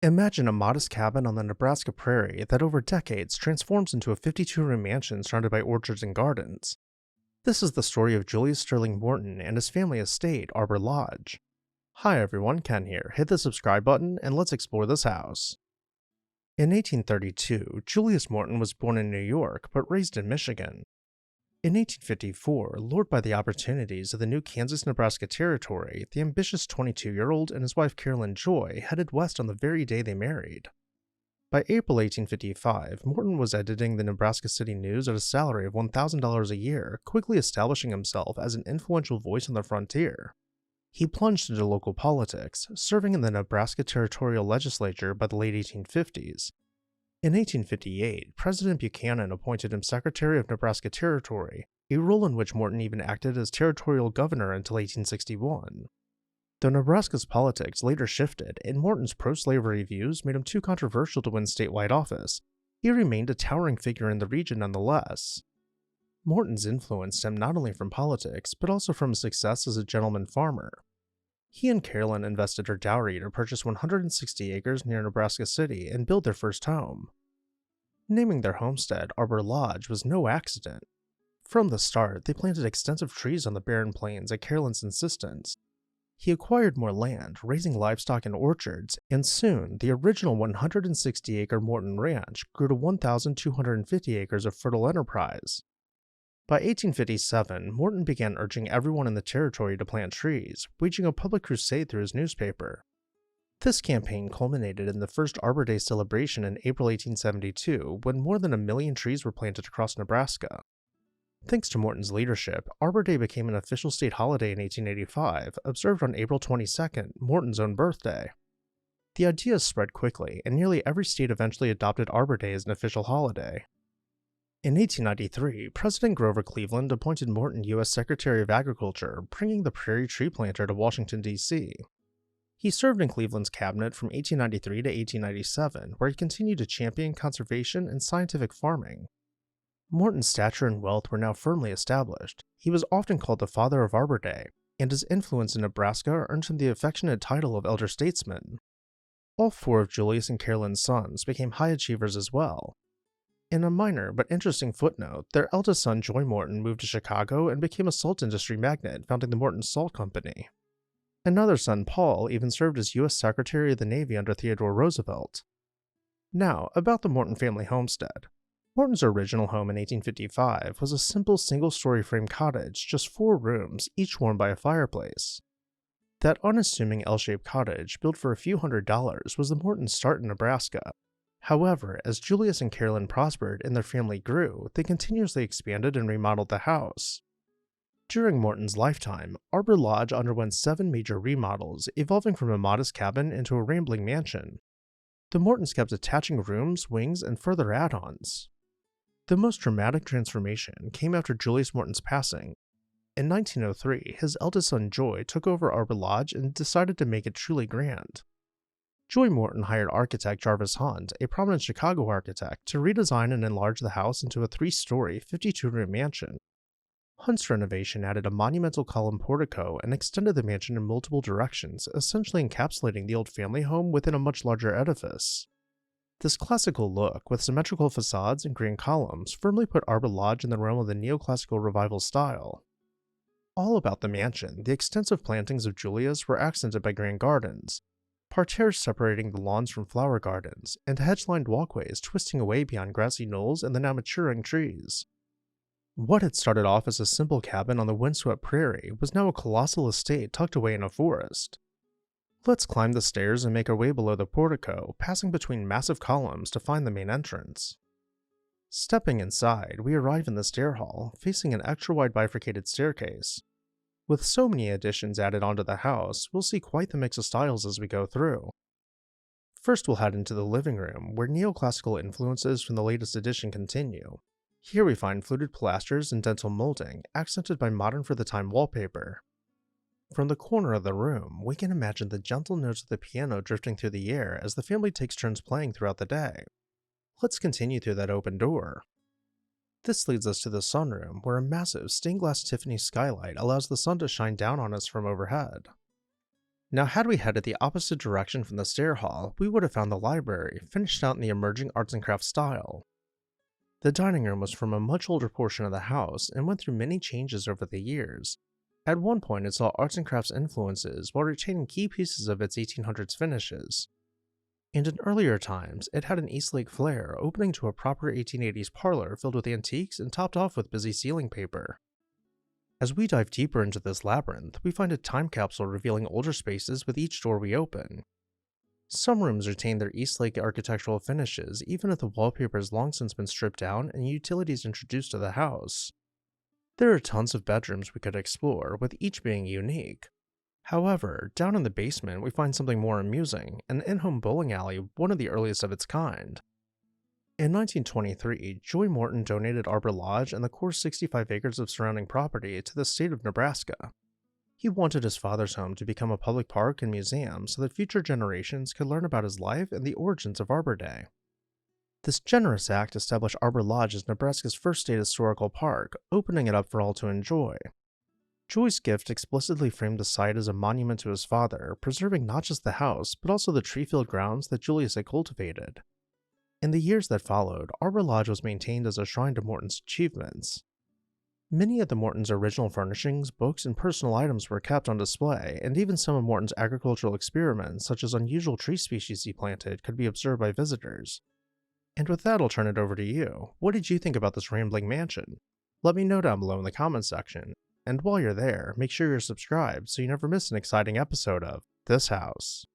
Imagine a modest cabin on the Nebraska prairie that over decades transforms into a 52-room mansion surrounded by orchards and gardens. This is the story of Julius Sterling Morton and his family estate, Arbor Lodge. Hi everyone, Ken here. Hit the subscribe button and let's explore this house. In 1832, Julius Morton was born in New York but raised in Michigan. In 1854, lured by the opportunities of the new Kansas-Nebraska territory, the ambitious 22-year-old and his wife Caroline Joy headed west on the very day they married. By April 1855, Morton was editing the Nebraska City News at a salary of $1,000 a year, quickly establishing himself as an influential voice on the frontier. He plunged into local politics, serving in the Nebraska Territorial Legislature by the late 1850s. In 1858, President Buchanan appointed him Secretary of Nebraska Territory, a role in which Morton even acted as territorial governor until 1861. Though Nebraska's politics later shifted and Morton's pro-slavery views made him too controversial to win statewide office, he remained a towering figure in the region nonetheless. Morton's influence stemmed not only from politics, but also from his success as a gentleman farmer. He and Caroline invested her dowry to purchase 160 acres near Nebraska City and build their first home. Naming their homestead Arbor Lodge was no accident. From the start, they planted extensive trees on the barren plains at Caroline's insistence. He acquired more land, raising livestock and orchards, and soon the original 160-acre Morton Ranch grew to 1,250 acres of fertile enterprise. By 1857, Morton began urging everyone in the territory to plant trees, waging a public crusade through his newspaper. This campaign culminated in the first Arbor Day celebration in April 1872, when more than 1 million trees were planted across Nebraska. Thanks to Morton's leadership, Arbor Day became an official state holiday in 1885, observed on April 22nd, Morton's own birthday. The idea spread quickly, and nearly every state eventually adopted Arbor Day as an official holiday. In 1893, President Grover Cleveland appointed Morton U.S. Secretary of Agriculture, bringing the prairie tree planter to Washington, D.C. He served in Cleveland's cabinet from 1893 to 1897, where he continued to champion conservation and scientific farming. Morton's stature and wealth were now firmly established. He was often called the father of Arbor Day, and his influence in Nebraska earned him the affectionate title of elder statesman. All 4 of Julius and Caroline's sons became high achievers as well. In a minor but interesting footnote, their eldest son Joy Morton moved to Chicago and became a salt industry magnate, founding the Morton Salt Company. Another son, Paul, even served as U.S. Secretary of the Navy under Theodore Roosevelt. Now, about the Morton family homestead. Morton's original home in 1855 was a simple single-story frame cottage, just 4 rooms, each warmed by a fireplace. That unassuming L-shaped cottage, built for a few $100s, was the Morton's start in Nebraska. However, as Julius and Caroline prospered and their family grew, they continuously expanded and remodeled the house. During Morton's lifetime, Arbor Lodge underwent 7 major remodels, evolving from a modest cabin into a rambling mansion. The Mortons kept attaching rooms, wings, and further add-ons. The most dramatic transformation came after Julius Morton's passing. In 1903, his eldest son Joy took over Arbor Lodge and decided to make it truly grand. Joy Morton hired architect Jarvis Hunt, a prominent Chicago architect, to redesign and enlarge the house into a 3-story, 52-room mansion. Hunt's renovation added a monumental column portico and extended the mansion in multiple directions, essentially encapsulating the old family home within a much larger edifice. This classical look, with symmetrical facades and grand columns, firmly put Arbor Lodge in the realm of the neoclassical revival style. All about the mansion, the extensive plantings of Julius were accented by grand gardens, parterres separating the lawns from flower gardens, and hedge-lined walkways twisting away beyond grassy knolls and the now maturing trees. What had started off as a simple cabin on the windswept prairie was now a colossal estate tucked away in a forest. Let's climb the stairs and make our way below the portico, passing between massive columns to find the main entrance. Stepping inside, we arrive in the stair hall, facing an extra-wide bifurcated staircase. With so many additions added onto the house, we'll see quite the mix of styles as we go through. First, we'll head into the living room, where neoclassical influences from the latest edition continue. Here we find fluted pilasters and dentil molding, accented by modern-for-the-time wallpaper. From the corner of the room, we can imagine the gentle notes of the piano drifting through the air as the family takes turns playing throughout the day. Let's continue through that open door. This leads us to the sunroom, where a massive stained glass Tiffany skylight allows the sun to shine down on us from overhead. Now, had we headed the opposite direction from the stair hall, we would have found the library, finished out in the emerging arts and crafts style. The dining room was from a much older portion of the house and went through many changes over the years. At one point, it saw arts and crafts influences while retaining key pieces of its 1800s finishes. And in earlier times, it had an Eastlake flair, opening to a proper 1880s parlor filled with antiques and topped off with busy ceiling paper. As we dive deeper into this labyrinth, we find a time capsule revealing older spaces with each door we open. Some rooms retain their Eastlake architectural finishes, even if the wallpaper has long since been stripped down and utilities introduced to the house. There are tons of bedrooms we could explore, with each being unique. However, down in the basement we find something more amusing, an in-home bowling alley, one of the earliest of its kind. In 1923, Joy Morton donated Arbor Lodge and the core 65 acres of surrounding property to the state of Nebraska. He wanted his father's home to become a public park and museum so that future generations could learn about his life and the origins of Arbor Day. This generous act established Arbor Lodge as Nebraska's first state historical park, opening it up for all to enjoy. Joy's gift explicitly framed the site as a monument to his father, preserving not just the house, but also the tree-filled grounds that Julius had cultivated. In the years that followed, Arbor Lodge was maintained as a shrine to Morton's achievements. Many of the Mortons' original furnishings, books, and personal items were kept on display, and even some of Morton's agricultural experiments, such as unusual tree species he planted, could be observed by visitors. And with that, I'll turn it over to you. What did you think about this rambling mansion? Let me know down below in the comments section. And while you're there, make sure you're subscribed so you never miss an exciting episode of This House.